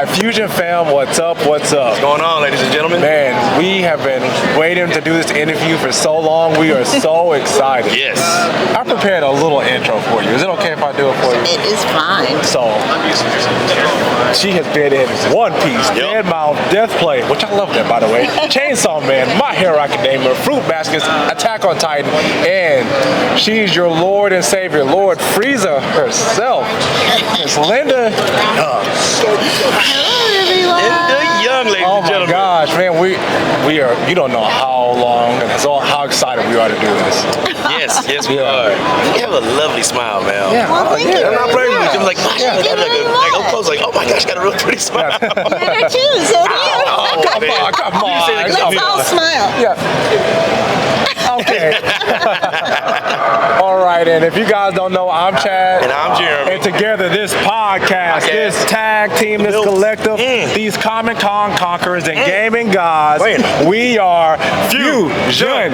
right, Fusion fam, what's up? What's up? What's going on, ladies and gentlemen? Man, we have been waiting to do this interview for so long. We are so excited. Yes. I prepared a little intro for you. Is it okay if I do it for you? It is fine. So, she has been in One Piece, Dead Mouth, Death Play, which I love that, by the way, Chainsaw Man, My Hero Academia, Fruit Baskets, Attack on Titan, and she's your Lord and Savior, Lord Frieza herself. It's Linda. Hello, everyone. Linda Young, ladies and gentlemen. Oh my gosh, man, we are, you don't know how long and how excited we are to do this. Yes, we are. You have a lovely smile, man. Yeah. Well, thank you. I'm not playing with you. I'm like, gosh, Thank you like very up much. close, like, oh my gosh, got a real pretty smile. You do too, so do you. Oh, Come man. on, come on. Let's all smile. Yeah. Okay. All right, and if you guys don't know, I'm Chad. And I'm Jeremy. And together, this podcast, this tag team, this collective, these Comic-Con conquerors and gaming gods, we are Fusion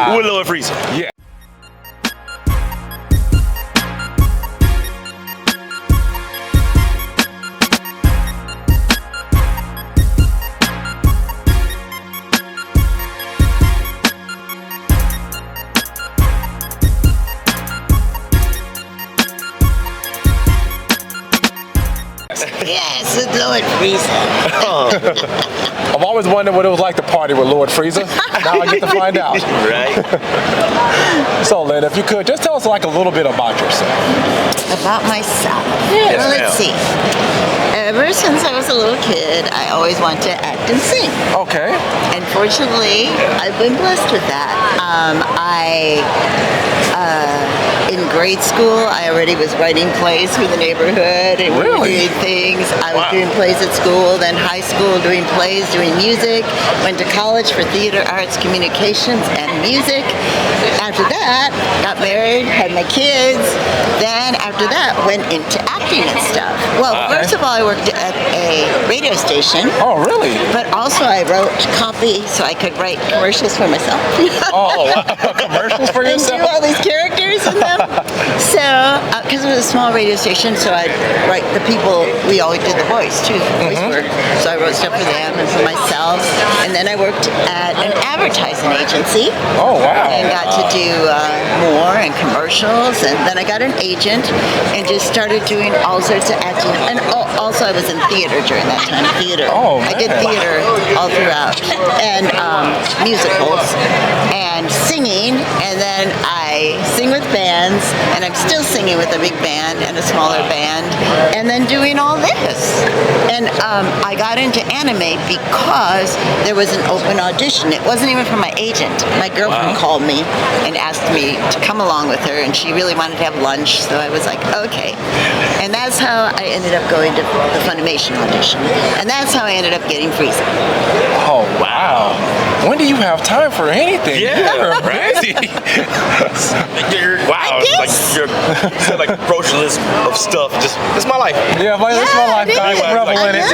High. With Lord Frieza. Yeah. Yes, it's Lord Frieza. I've always wondered what it was like to party with Lord Frieza. Now I get to find out. Right? So, Linda, if you could, just tell us like a little bit about yourself. About myself. Yes, Well, ma'am. let's see. Ever since I was a little kid, I always wanted to act and sing. Okay. And fortunately, I've been blessed with that. In grade school, I already was writing plays for the neighborhood and we were Really? doing things. I was doing plays at school, then high school doing plays, doing music. Went to college for theater, arts, communications, and music. After that, got married, had my kids. Then after that, went into acting and stuff. Well, first of all, I worked at a radio station. Oh, really? But also I wrote copy so I could write commercials for myself. Oh, commercials for And do yourself? all these characters in them. So, because it was a small radio station, so I'd write the people, we always did the voice too, voice work. So I wrote stuff for them and for myself. And then I worked at an advertising agency. Oh, wow. And got to do more and commercials. And then I got an agent and just started doing all sorts of acting. And also I was in theater during that time, theater. Oh, I did man. theater all throughout. And musicals and singing. And then I sing with bands. And I'm still singing with a big band and a smaller band. And then doing all this. And I got into anime because there was an open audition. It wasn't even for my agent. My girlfriend called me and asked me to come along with her, and she really wanted to have lunch, so I was like, okay. And that's how I ended up going to the Funimation audition. And that's how I ended up getting Frieza. Oh, wow. When do you have time for anything? Yeah, You're right? busy. Wow, it's like you're said like brochure list of stuff. Just it's my life. Yeah, like, it's my life. it I is. revel in it.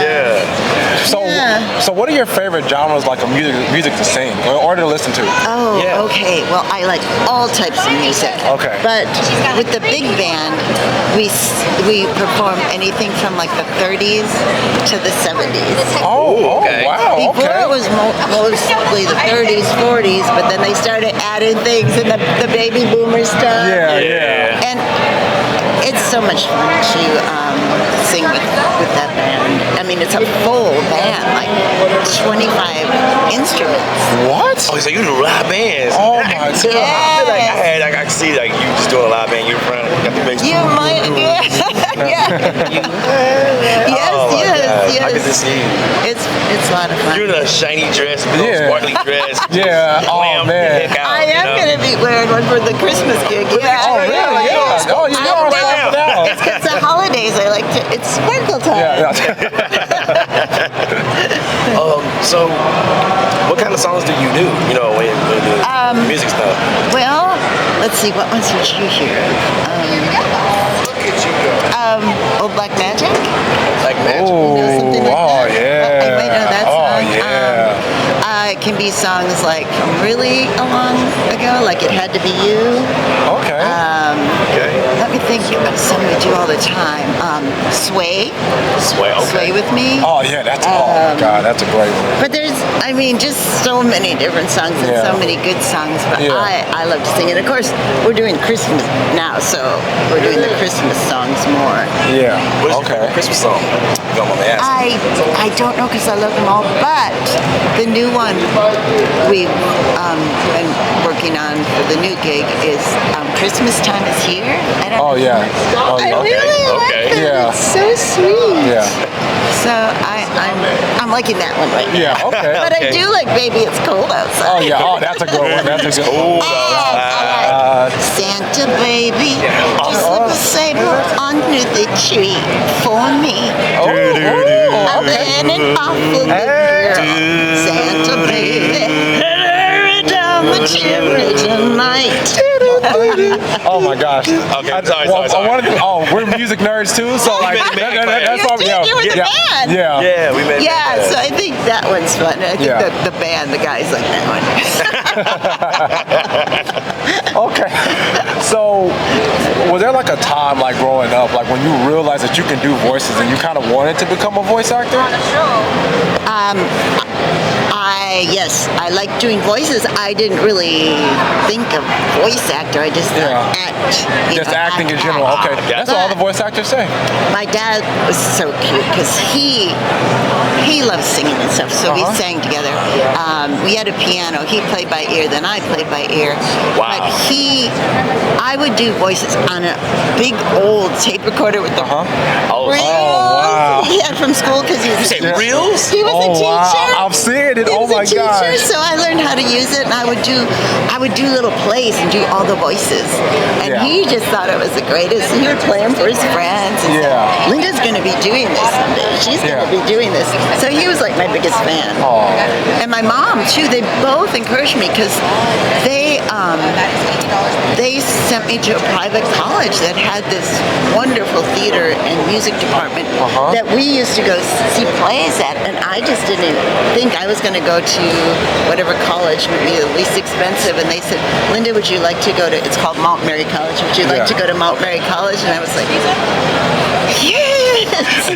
Yeah. So what are your favorite genres like of music to sing or to listen to? Oh, Yeah. okay. Well, I like all types of music. Okay. But with the big band, we perform anything from like the 30s to the 70s. Oh, Okay. wow. Before Okay. it was mostly the 30s, 40s, but then they started adding things and the baby boomer stuff. Yeah. And it's so much fun to sing with that band. I mean, it's a full band, like 25 instruments. What? Oh, so you do live bands? Oh my God. I feel like I can see like you just doing a live band. You're front, got the bass. You might, yeah. Yes, Oh my God. yes. I can just see you. It's a lot of fun. You're in a shiny dress, big old Yeah. sparkly dress. Yeah. Oh, Glam the man. heck out, I am going to be wearing one for the Christmas gig. Yeah. Oh, really? Yeah. Oh, you know right now. now. It's because the holidays, I like to, it's sparkle time. Yeah. So, what kind of songs do you do? You know, when you do music stuff. Well, let's see, what ones did you hear? Old Black Magic? Like magic. know something like Oh, that? yeah. I might know that Oh, song. yeah. It can be songs like from really long ago, like It Had to Be You. Okay. Okay. Let me think of some we do all the time. Sway. Sway. Okay. Sway with me. Oh yeah, that's oh my god, that's a great one. But there's, I mean, just so many different songs and Yeah. so many good songs. But Yeah. I love to sing it. Of course, we're doing Christmas now, so we're doing the Christmas songs more. Yeah. What is your Okay. favorite Christmas song? If you don't mind me asking. I don't know because I love them all, but the new one we've been working on for the new gig is Christmas Time Is Here. I don't Oh know. yeah. Oh I yeah. really like okay. that. Yeah. It's so sweet. Yeah. So I'm liking that one right now. Yeah. Okay. But I Okay. do like Baby It's Cold Outside. Oh yeah. Oh, that's a good one. That's a good Cold one. outside. Santa baby, just slip a sable under the tree for me. Oh, I'm an awful good girl. Santa baby, hurry down the chimney tonight. oh my gosh. Okay, sorry. I wanted to, we're music nerds too, so like made a band. that's why You were the band. Yeah. Yeah, we made Yeah, that. so I think that one's fun. I think Yeah. the band, the guys like that one. Okay. So, was there like a time, like growing up, like when you realized that you can do voices and you kind of wanted to become a voice actor? Yes, I like doing voices. I didn't really think of voice actor. I just thought Yeah. act. Just acting in general. Okay, that's all the voice actors say. My dad was so cute because he loves singing and stuff. So we sang together. We had a piano. He played by ear. Then I played by ear. Wow. But I would do voices on a big old tape recorder with the Oh, reels wow. he had from school because he was you say reels? He was a teacher. Wow. I'm seeing it. He Oh was a my teacher, gosh. so I learned how to use it, and I would do little plays and do all the voices. And Yeah. he just thought it was the greatest. He would play them for his friends. And Yeah. said, Linda's going to be doing this someday. She's going to be doing this. So he was like my biggest fan. Oh. And my mom too. They both encouraged me because they sent me to a private college that had this wonderful theater and music department that we used to go see plays at, and I just didn't think I was going to go to whatever college would be the least expensive. And they said, Linda, would you like to go to, it's called Mount Mary College, would you like to go to Mount Mary College? And I was like, yes.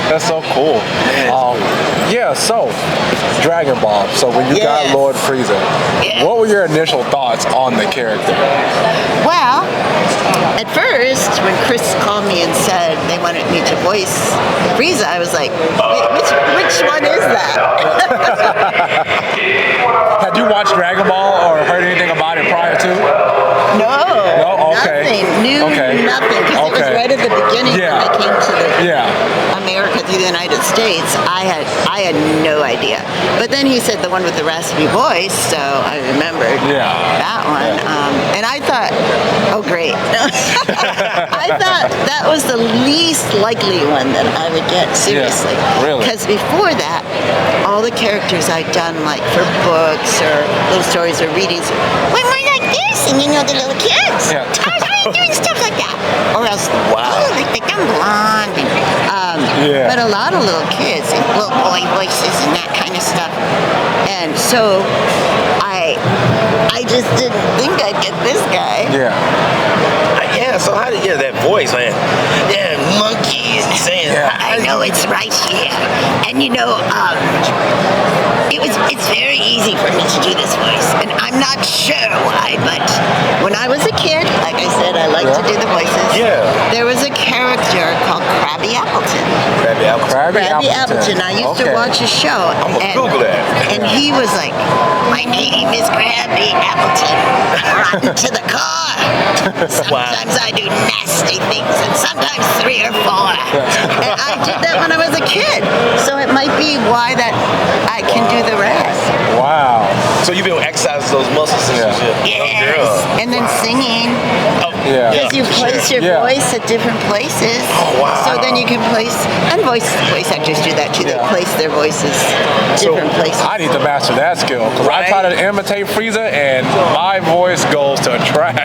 That's so cool. Yeah, so Dragon Ball. So when you got Yes. Lord Frieza, what were your initial thoughts on the character? Well, at first, when Chris called me and said they wanted me to voice Frieza, I was like, wait, which one is that? Had you watched Dragon Ball or heard anything about it prior to? No, okay. nothing. Knew nothing because it was right at the beginning when I came to America through the United States. I had no idea. But then he said the one with the raspy voice, so I remembered that one. And I thought, oh great. I thought that was the least likely one that I would get, seriously. Really? Because before that, all the characters I'd done like for books or little stories or readings, were more like this, and you know the little kids. Yeah. I was doing stuff like that. Or else, like the dumb blonde. And, but a lot of little kids, and little boy voices and that kind of stuff. And so I just didn't think I'd get this guy. So how did that voice, man? Yeah, monkeys saying. I know it's right here. And you know, it's very easy for me to do this voice. And I'm not sure why, but when I was a kid, like I said, I liked to do the voices. There was a character called Krabby Appleton. Krabby Appleton. I used to watch a show. I'm gonna Google that. And he was like, my name is Krabby Appleton. Rotten to the core. Sometimes I do nasty things, and sometimes 3 or 4. And I did that when I was a kid. So it might be why that I can do the rest. Wow. So you've been exercising those muscles since you were Yes. And then singing. Yeah. Because you place your voice at different places. Oh, wow. So then you can place, and voice actors do that too. They place their voices different places. I need to master that skill because I try to imitate Frieza and my voice goes to trash.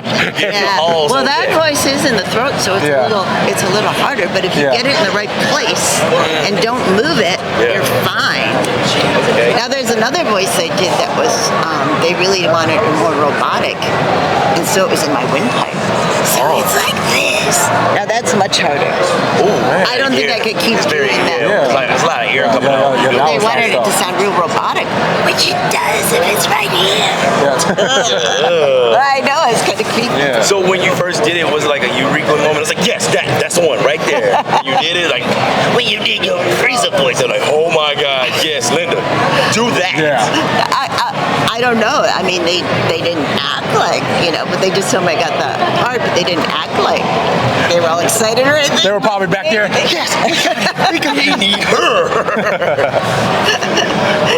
Well, that voice is in the throat, so it's a little harder. But if you get it in the right place and don't move it, you're fine. Okay. Now there's another voice I did that was, they really wanted it more robotic, and so it was in my windpipe. So it's like this. Now that's much harder. Ooh, man. I don't think I could keep It's very, doing that. yeah. It's a lot of air coming out. that They was wanted it hard to stuff. sound real robotic, which it does if it's right here. Yeah. I know, it's kind of creepy. Yeah. So when you first did it, was it like a eureka moment? It's like, yes, that's the one right there. You did it, like, when you did your Frieza voice, they're like, oh my God, yes, Linda, do that. Yeah. I don't know. I mean, they didn't act like, but they just told me I got the part, but they didn't act like they were all excited or anything. They were probably back there. Yes, we need her. Go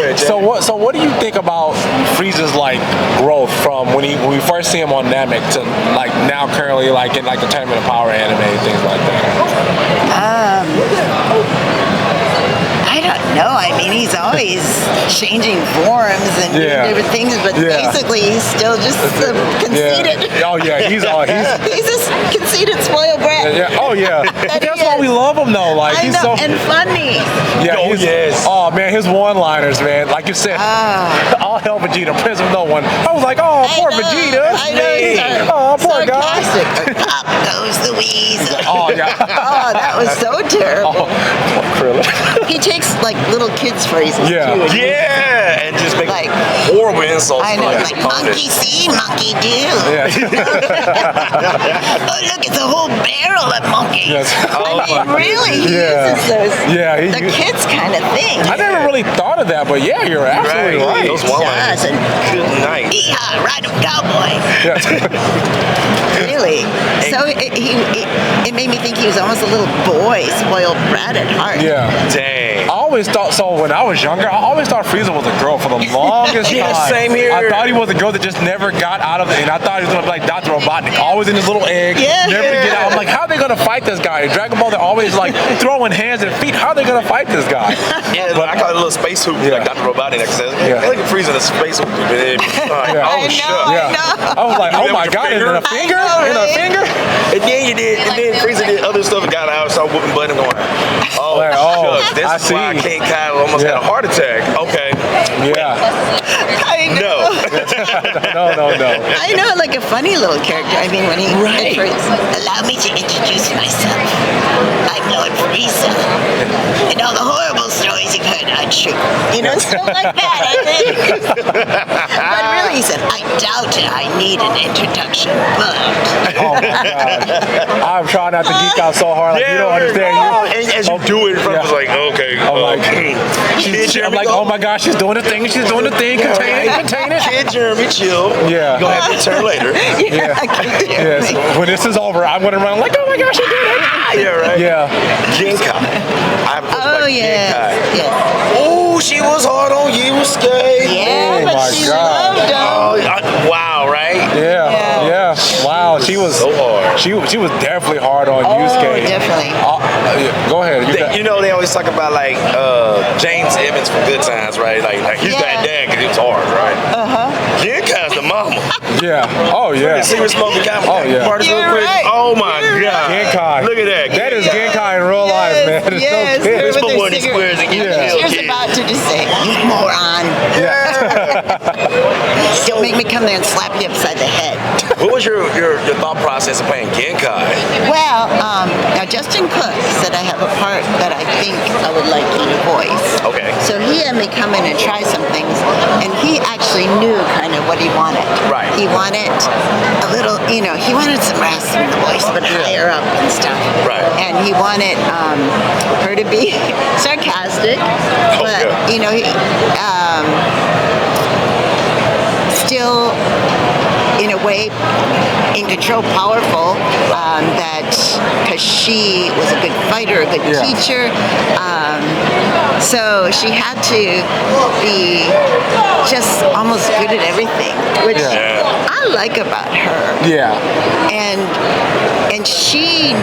ahead, Jay. So what do you think about Frieza's like growth from when we first see him on Namek to like now currently like in like the Tournament of Power anime and things like that? I don't know. I mean, he's always changing forms and doing Yeah. different things, but Yeah. basically he's still just conceited. Yeah. Oh yeah, he's He's a conceited, spoiled brat. yeah. Oh yeah. That That's he why is. we love him though. Like I he's know, so and funny. yeah. Oh, yes. Oh man, his one-liners, man. Like you said, all hell Vegeta, Prince of No One. I was like, oh poor Vegeta. I know. Oh poor guy. Sarcastic. Up goes the weasel. Oh yeah. Oh, that was so terrible. Poor Krillin. He takes like little kids' phrases Yeah. too. and Yeah, and just make Like- horrible insults. I know, for like his opponent. monkey see, monkey do. Yeah. Oh, look, it's a whole barrel of monkey. Yes. I mean, really, he Yeah. uses those, Yeah, he- the kids kind of thing. I never really thought of that, but yeah, you're absolutely right. Those one-liners. Yes, and Good night. yeehaw, ride 'em cowboy. Yeah. Really. So it made me think he was almost a little boy, spoiled brat at heart. Yeah. Dang. I always thought so when I was younger. I always thought Frieza was a girl for the longest Yeah, time. same here. I thought he was a girl that just never got out of it, and I thought he was gonna be like Dr. Robotnik, always in his little egg, Yeah. never to get out. I'm like, how are they gonna fight this guy? In Dragon Ball, they're always like throwing hands and feet. How are they gonna fight this guy? Yeah, but I call it a little space hoop, Yeah. like Dr. Robotnik that says, Yeah. I look at Frieza in a space hoop. And then, Yeah. oh, I know, shucks. I Yeah. know. I was like, You oh do that my with your god, finger? in a finger? I know, In a right? finger? And then you did, and then Frieza did other stuff and got out and started whooping butt and going, oh, Like, oh, shucks, this I is why see. Genkai almost had a Yeah. heart attack. Okay. Yeah. I know. No. No. I know, like a funny little character. I mean, when he Right. allow me to introduce myself. I'm Lord Frieza, and all the horrible stories you've heard are true. Stuff like that. I mean, but really, he said, I doubt I need an introduction, but Oh my god. I'm trying not to geek out so hard. Like, you don't understand. And as you do it in front of us, like, okay. I'm like, Kid I'm Jeremy, like, go. oh my gosh, she's doing the thing. She's doing the thing. Contain it. Kid Jeremy, chill. Yeah. You're going to have to return later. Yeah. Yes. When this is over, I'm gonna run like, oh my gosh, you did it. Yeah, right? Yeah. Genkai. I have a question oh about yeah, Genkai. yeah, Oh, she was hard on Yusuke. yeah. Oh, but my she God. loved him. Oh, wow, right? Yeah. Wow. She was So hard. She was definitely hard on Yusuke. Definitely. Yeah, go ahead. You know, they always talk about like James Evans from Good Times, right? Like he's Yeah. that dad because he was hard, right? Genkai's the mama. Yeah. Oh yeah. See her smoking comic. Oh, yeah. Parties real You're quick. right. Oh my god. Genkai. Look at that. That is Genkai in real life, man. It's Yes, so good. with Put their one of these cigarette. squares and get Yeah. killed. She was about to just say, you moron. Don't make me come there and slap you upside the head. What was your thought process of playing Genkai? Well, now Justin Cook said I have a part that I think I would like you to voice. Okay. So he had me come in and try some things, and he actually knew kind of what he wanted. Right. He wanted a little, he wanted some rasp in the voice, but higher up and stuff. Right. And he wanted her to be sarcastic, but yeah. Still in a way in control, powerful, that because she was a good fighter, a good Yeah. teacher, so she had to be just almost good at everything, which Yeah. I like about her. Yeah. And And she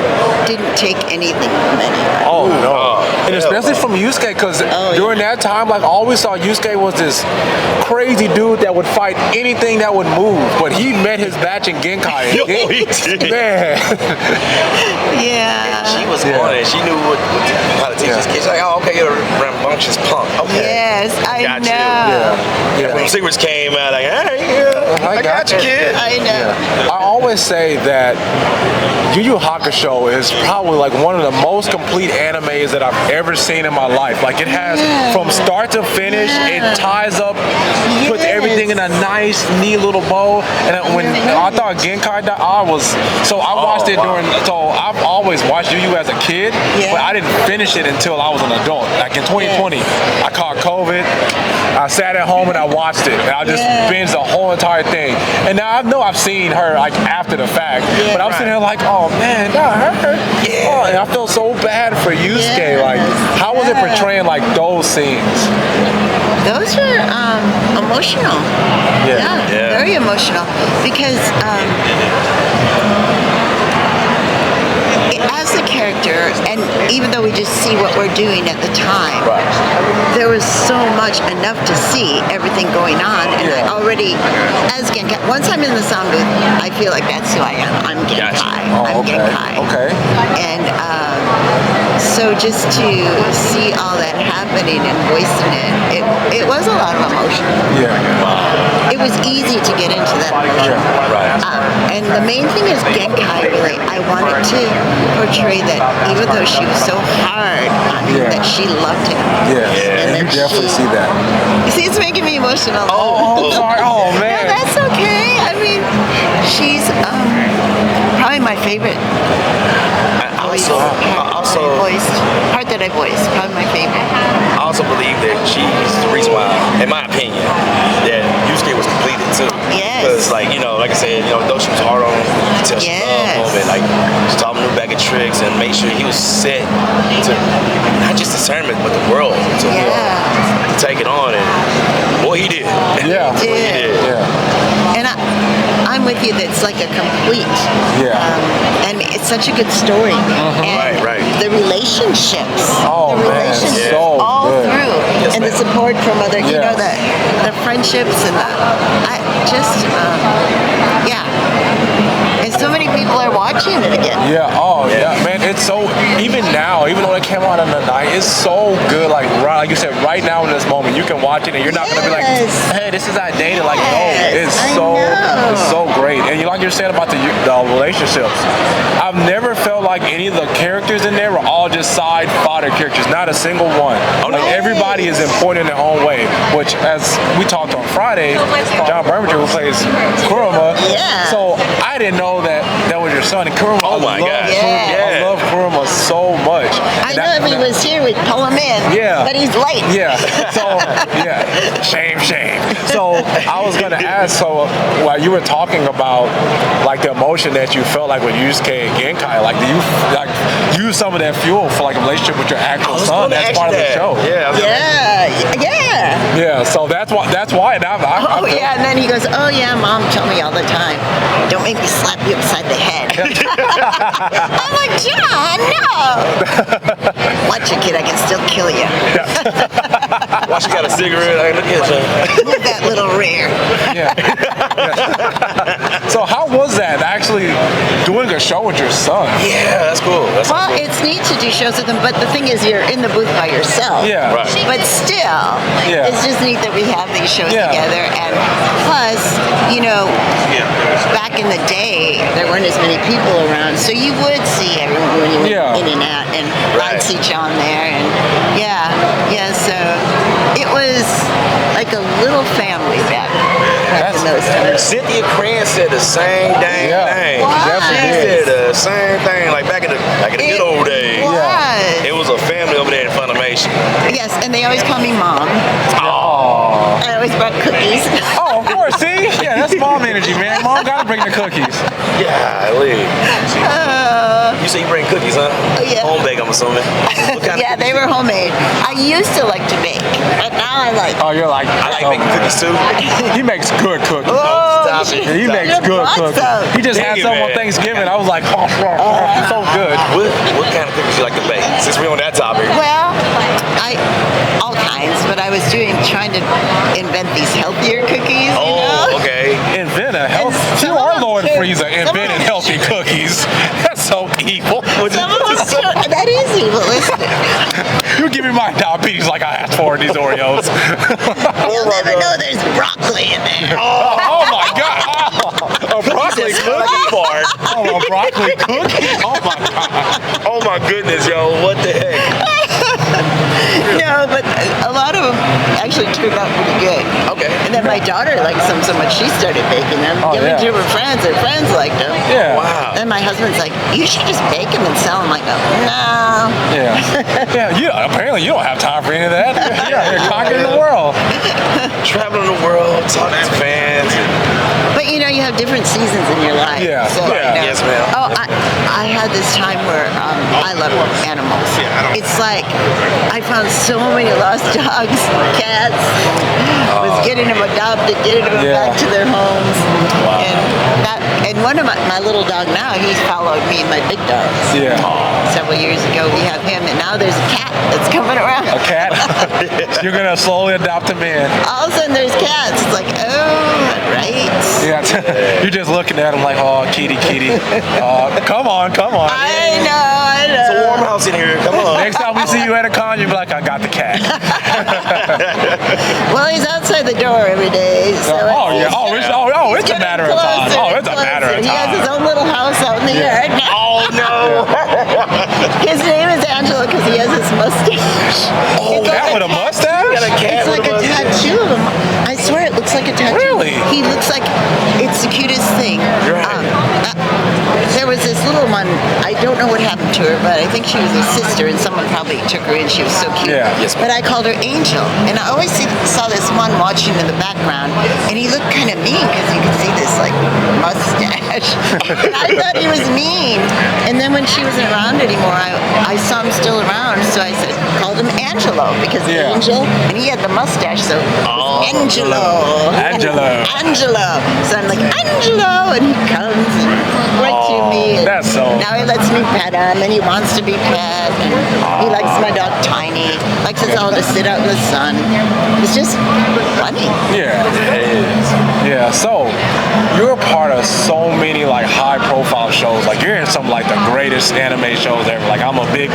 didn't take anything from anyone. Oh no! And yeah. especially from Yusuke, because Oh, during that time, like I always saw Yusuke was this crazy dude that would fight anything that would move. But he met his match in Genkai. Yo, he did. Man. Yeah. She was on it. She knew how to teach Yeah. his kids. She's like, oh, okay, you're a rambunctious punk. Okay. Yes, I Got you. know. Yeah. When Secrets came out, like, hey, yeah, I got you, kid. I know. I always say that Yu Yu Hakusho is probably like one of the most complete animes that I've ever seen in my life. Like it has from start to finish, it ties up, puts everything in a nice, neat little bow. And when I thought Genkai died, I watched it during. So I've always watched Yu Yu as a kid, Yeah. but I didn't finish it until I was an adult. Like in 2020, I caught COVID. I sat at home and I watched it, and I just binged the whole entire thing. And now I know I've seen her like after the fact, but I'm sitting here like, oh man, that hurt. Yeah. Oh, and I feel so bad for Yusuke. Like, how was it portraying like those scenes? Those were emotional. Yeah. Yeah. Very emotional. Because as a character, and even though we just see what we're doing at the time, there was so much enough to see everything going on. And I already, as Genkai, once I'm in the sound booth, I feel like that's who I am. I'm Genkai. Gotcha. Oh, I'm okay. Genkai. Okay. And so just to see all that happening and voicing it was a lot of emotion. Yeah. It was easy to get into that emotion. Right. And the main thing is Genkai, really. I wanted to portray that even though she was so hard on him, that she loved him. Yeah. And You that definitely see that. See, it's making me emotional. Oh, sorry. Oh No, man. that's okay. I mean, she's probably my favorite part that I voiced. Probably my favorite. I also believe that she's the reason why, in my opinion, that Yusuke was completed too. Yes. Because, like I said, though she was hard on him, you could tell she loved him, and like she taught him a new bag of tricks and made sure he was set to not just the tournament but the world to take it on. And boy, he did. Yeah. He Boy, he did. did. Yeah. And I'm with you. That's like a complete. Yeah. And it's such a good story. And Right. the relationships. Oh, the man, relationships so all good. through. Yes, and the ma'am. support from other, Yes. the friendships and and so many people are watching it again. Yeah, oh yeah, man, it's so, even now, even though it came out on the night, it's so good, like you said, right now in this moment, you can watch it and you're not gonna be like, Yes. hey, this is outdated, like, no, Yes, it's I so, know. it's so great. And like you're saying about the relationships, I've never felt like any of the characters in there were all just side fodder characters, not a single one. Like, everybody is important in their own way, which, as we talked on Friday, John Berminger, who plays Kuruma, Yeah. so I didn't know that was your son, and Kuruma, Oh my gosh. I love Kuruma so much. I know if he was here, we'd pull him in. Yeah. But he's late. Yeah. So shame. So I was gonna ask. So while you were talking about like the emotion that you felt like with Yusuke and Genkai, like do you like use some of that fuel for like a relationship with your actual son? That's part of the show. Yeah. Yeah. So that's why. And I feel- And then he goes, oh yeah, Mom told me all the time, don't make me slap you upside the head. I'm like, John, no. Watch it, kid, I can still kill you. Watch, you got a cigarette. Like, look at you. Move that little rear. Yeah. So how was that actually doing a show with your son? Yeah, that's cool. Well, it's neat to do shows with them, but the thing is, you're in the booth by yourself. Yeah. Right. But still, it's just neat that we have these shows together. And plus, back in the day, there weren't as many people around, so you would see everyone when you went in and out, and I'd see John there, and so it was like a little family back in those times. Cynthia Cran said the same dang thing. What? Definitely She did. said the same thing, like back in the good old days. Was. It was a family over there in Funimation. Yes, and they always call me Mom. Oh. I always brought cookies. Oh, of course. See? Yeah, that's mom energy, man. Mom gotta bring the cookies. Yeah, Lee. You say you bring cookies, huh? Oh, yeah. Home bake, I'm assuming. What kind Yeah, of they were homemade. I used to like to bake, but now I like. Oh, you're like, I like making cookies too. He makes good cookies. Oh, Stop it. He makes good cookies. He just had Dang it, some on man. Thanksgiving. I was like, oh, so good. What kind of cookies you like to bake? Since we're on that topic. Well, all kinds, but I was trying to invent these healthier cookies. You know? Oh, okay. Invent a health. some You of are them Lord too. Frieza inventing healthy cookies. That's so evil. Some of them that is evil, isn't it? You give me my diabetes like I asked for in these Oreos. You'll never know there's broccoli in there. Oh my God. Oh, a broccoli cookie. Fart. Oh, a broccoli cookie. Oh my God. Oh my goodness, yo, what the heck? No, but a lot of them actually turned out pretty good. Okay. And then my daughter likes them so much, she started baking them, Oh, giving yeah. to her friends. Her friends liked them. Yeah. Wow. Then my husband's like, you should just bake them and sell them. I go, no. Yeah. Yeah. Apparently, you don't have time for any of that. You're conquering the world. Traveling the world, talking to fans. But you know, you have different seasons in your life. Yeah. So, Yeah. Yes, ma'am. Oh, I had this time where I love animals. It's like I found so many lost dogs, cats. Was getting them adopted, getting them Yeah. back to their homes, and one of my little dog now, he's followed me and my big dogs. Yeah. Several years ago, we have him, and now there's a cat that's coming around. A cat. You're gonna slowly adopt him in. All of a sudden, there's cats. It's like, oh, right. Yeah. You're just looking at him like, oh, kitty. Come on. I know. It's a warm house in here. Come on. Next time we see you at a con, you'll be like, I got the cat. Well, he's outside the door every day. So Oh, yeah. It's a matter of time. Oh, it's a matter of He has his time. own little house out in the yard. Oh no. His name is Angelo because he has this mustache. Oh, that with a mustache? Got a cat It's like with a tattoo of him. I swear it looks like a tattoo. Really? He looks like it's the cutest thing. Right. There was this little one. I don't know what happened to her, but I think she was a sister, and someone probably took her in. She was so cute. Yeah. Yes, But I called her Angel, and I always saw this one watching in the background, and he looked kind of mean because you could see this like mustache. And I thought he was mean. And then when she wasn't around anymore, I saw him still around, so I called him Angelo because Yeah. Angel, and he had the mustache, so Angelo. Angelo. So I'm like, Angelo, and he comes right to me. And that's so- now he lets me pet him, and he wants to be pet. And he likes my dog Tiny. Likes us all to sit out in the sun. It's just funny. Yeah. Yeah. So you're a part of so many like high profile shows. Like you're in some like the greatest anime shows ever. Like I'm a big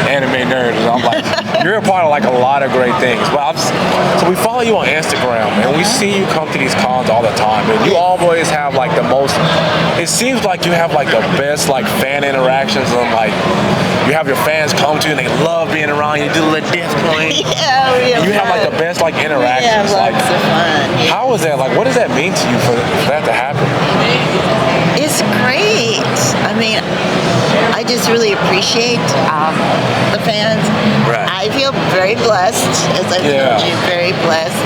anime nerd. And I'm like, you're a part of like a lot of great things. But so we follow you on Instagram and we see you come to these cons all the time. And you always have like the most. It seems like you have like the best like fan interactions and like you have your fans come to you and they love being around you. You do the death point. Yeah, we have You have like fun. the best like We have interactions. Like lots of fun. Yeah. how is that? Like, what does that mean to you for that to happen? It's great. I mean, I just really appreciate the fans. Right. I feel very blessed, as I Yeah. told you, very blessed.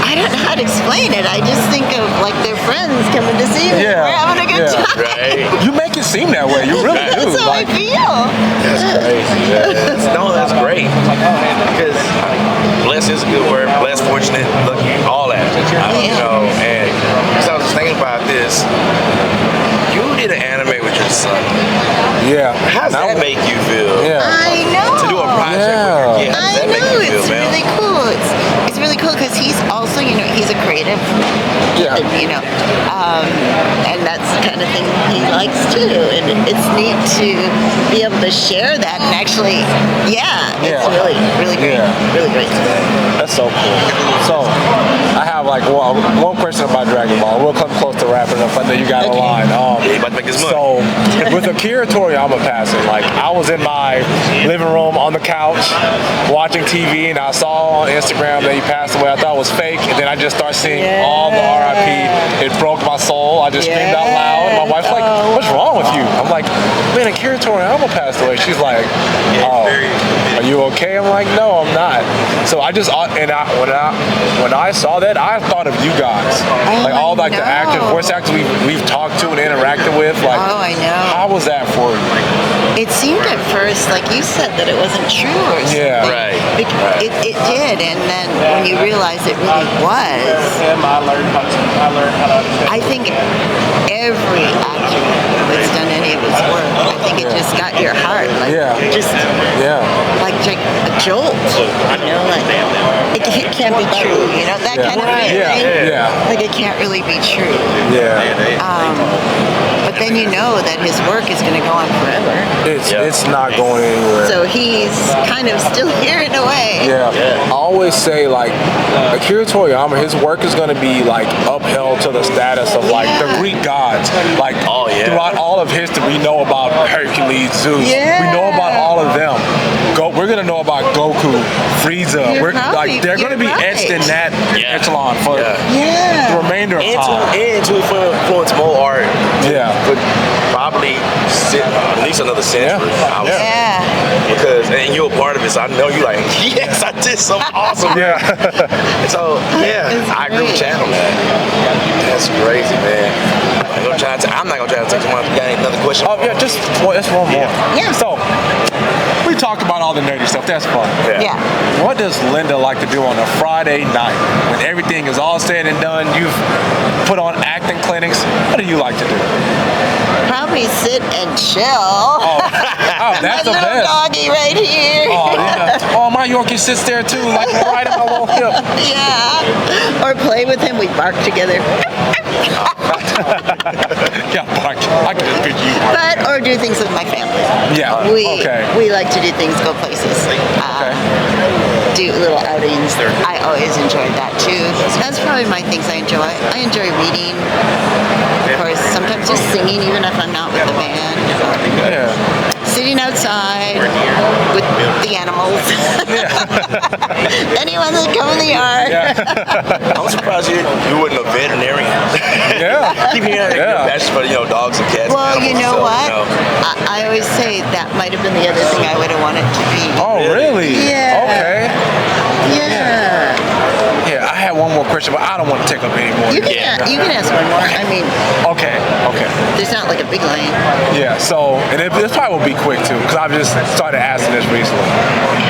I don't know how to explain it. I just think of like their friends coming to see me. Yeah. We're having a good Yeah. time. Right. You make it seem that way. You really do. That's how I Like, feel. That's crazy. That's great. Because blessed is a good word. Blessed, fortunate, lucky, all that. You know, and so I was thinking about this. You did an anime with your son. yeah. How does that make you feel? Yeah. I know. To do a project Yeah. with your kid. How does I that make know, you feel, it's man? really cool. It's really cool because he's also, he's a creative. Yeah. And, and that's the kind of thing he likes too. And it's neat to be able to share that and actually, it's Yeah. really, really great. Yeah. Really great. That's so cool. So, I have like one question about Dragon Ball. We'll come close to wrapping up. I know you got a Okay. line. Yeah, you about to make this money. So, with Akira Toriyama passing, like I was in my living room on the couch watching TV, and I saw on Instagram that he passed away. I thought it was fake, and then I just started seeing all the RIP. It broke my soul. I just screamed out loud. my wife's like, what's wrong with you? I'm like, man, Akira Toriyama passed away. She's like, oh, are you okay? I'm like, no, I'm not. So I just, when I saw that, I thought of you guys. Like all like the actors, voice actors we've talked to and interacted with. Like, I know. How was that for you? It seemed at first, like you said, that it wasn't true or something. Yeah. Right. It did, and then when you realize it really was, I think every actor that's done any of his work, I think it just got your heart, like just like a jolt, you know, like it can't be true, you know, that kind of feeling. Like it can't really be true. But then you know that his work is going to go on forever. It's not going anywhere. So he's kind of still here in a way. I always say like Akira Toriyama, his work is going to be like upheld to the status of like the Greek gods. Like throughout all of history, we know about Hercules, Zeus. We know about all of them. We're going to know about Goku, Frieza. They're going to be etched in that echelon for the remainder of time. And to influence more art. But probably at least another century. Because and you're a part of it, so I know you like, yes, I did something awesome. So I agree with Chad on that. That's crazy, man. I'm not gonna try to take one. You got another question? Oh yeah, just one more. So we talked about all the nerdy stuff. That's fun. What does Linda like to do on a Friday night when everything is all said and done? You've put on acting clinics. What do you like to do? Probably sit and chill. That's the my little best. Doggy right here. My Yorkie sits there too, like right in my little hip. Or play with him. We bark together. Bark. I can just picture you. Or do things with my family. We like to do things, go places. Do little outings. I always enjoyed that too. That's probably my things I enjoy. I enjoy reading. Of course, sometimes just singing, even if I'm not with the band. Sitting outside with the animals. Anyone that come in the yard. I'm surprised you weren't a veterinarian. Keep hearing passion for dogs and cats. Well, and you know what? I always say that might have been the other thing I would have wanted to be. Oh, really? Yeah. Okay. Yeah. Yeah, I had one more question, but I don't want to take up any more. You can ask one more. I mean, okay. There's not like a big line. Yeah, so, and this probably will be quick too, because I've just started asking this recently.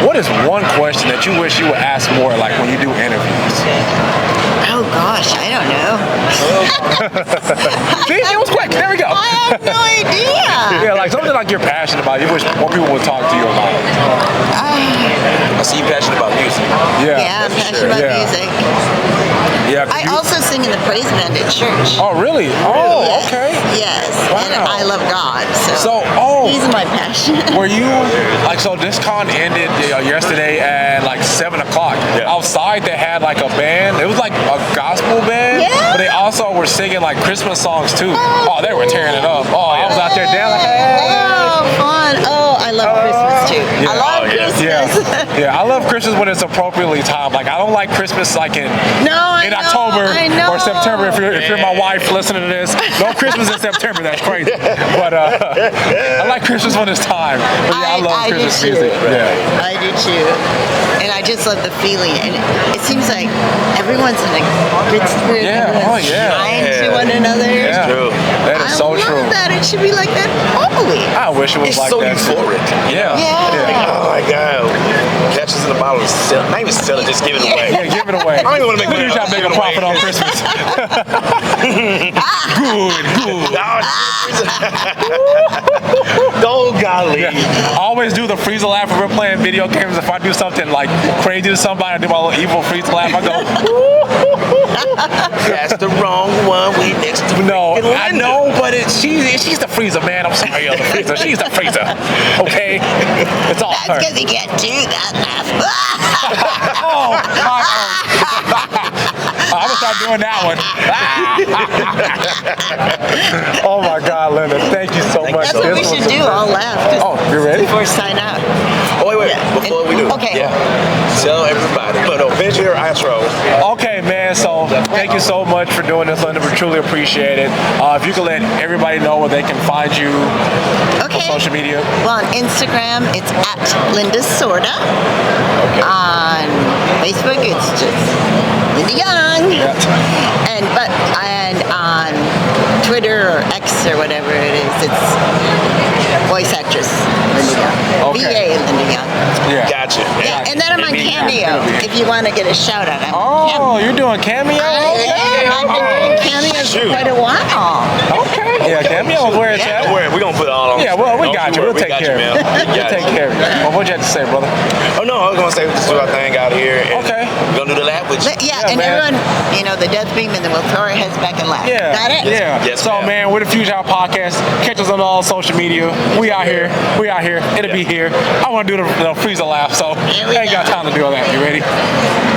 What is one question that you wish you would ask more, like when you do interviews? Oh gosh, I don't know. See, it was quick. There we go. I have no idea. Like something like you're passionate about. You wish more people would talk to you about. I see you passionate about music. Yeah, I'm passionate about music. I also sing in the praise band at church. Oh, really? Oh, okay. Yes. Wow. And I love God. So he's my passion. Were you so this con ended yesterday at like 7 o'clock. Outside they had like a band. It was like a gospel band. But they also were singing like Christmas songs too. They were tearing it up. I was out there dancing. Oh, fun. I love Christmas too. I love Christmas. I love Christmas when it's appropriately timed. Like I don't like Christmas like in October or September. If you're my wife listening to this, no Christmas in September. That's crazy. But I like Christmas when it's time. But I love Christmas music. I do too. And I just love the feeling. And it seems like everyone's in a good spirit. Everyone's kind to one another. That's true. That is so true. I love that. It should be like that always. I wish it was like so that. Euphoric. Oh my God. Catches in the bottle, not even sell it, just give it away. Give it away. I don't even want to make money. You try to make a profit on Christmas. Good. Oh golly. I always do the Frieza laugh when we're playing video games. If I do something like crazy to somebody, I do my little evil Frieza laugh. I go. That's the wrong one. We next to No, I know, but she's the Frieza, man. I'm sorry, the Frieza. She's the Frieza. Okay, it's all her. That's because you can't do that laugh. I'm gonna start doing that one. Oh my God, Linda, thank you so much. That's what we should do. I'll laugh. You ready? Before sign out. Oh, wait. Before we do. Okay. Tell everybody. But eventually our outro. Okay, man. So thank Thank you so much for doing this, Linda. We truly appreciate it. If you could let everybody know where they can find you on social media. Well, on Instagram, it's at Linda Sorta. On Facebook, it's just Linda Young. And on Twitter or X or whatever it is, it's voice actress Linda Young. VA Linda Young. Yeah. Gotcha. Yeah, and then I'm on Cameo if you want to get a shout out. I'm on Oh, you're doing Cameo? Okay. I've been doing cameos for quite a while. Okay. Yeah, Cameo is where it's at. We're gonna put it all on. Yeah, well, we Don't got you you. We'll worry, take care of man. it. We'll take care of it. Well, what'd you have to say, brother? Oh no, I was gonna say we just do our thing out here. And Okay. We're gonna do the lap with you. Yeah, Yeah, and man. everyone, the death beam, and then we'll throw our heads back and laugh. Yeah. Got it? Yeah. Yes, so, ma'am. man, we're the Future Hour Podcast. Catch us on all social media. We out here. We out here. It'll be here. I want to do the Frieza laugh, so Here we I ain't got go. time to do all that. You ready?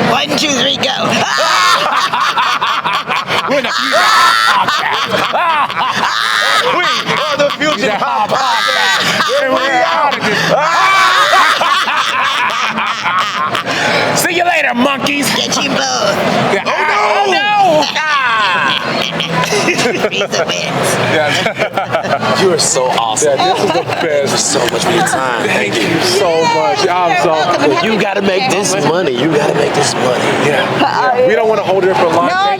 1, 2, 3, go. We're the Future Hour Podcast. We are the Future Hour Podcast. And we're out of this. See you later, monkeys. Get you both. Oh, no. Frieza wins. Yeah. You are so awesome. This is the Thank you best. so much for your time. Thank you. So much. I'm so. welcome. You gotta make this money. You gotta make this money. Yeah. We don't want to hold it for long. No,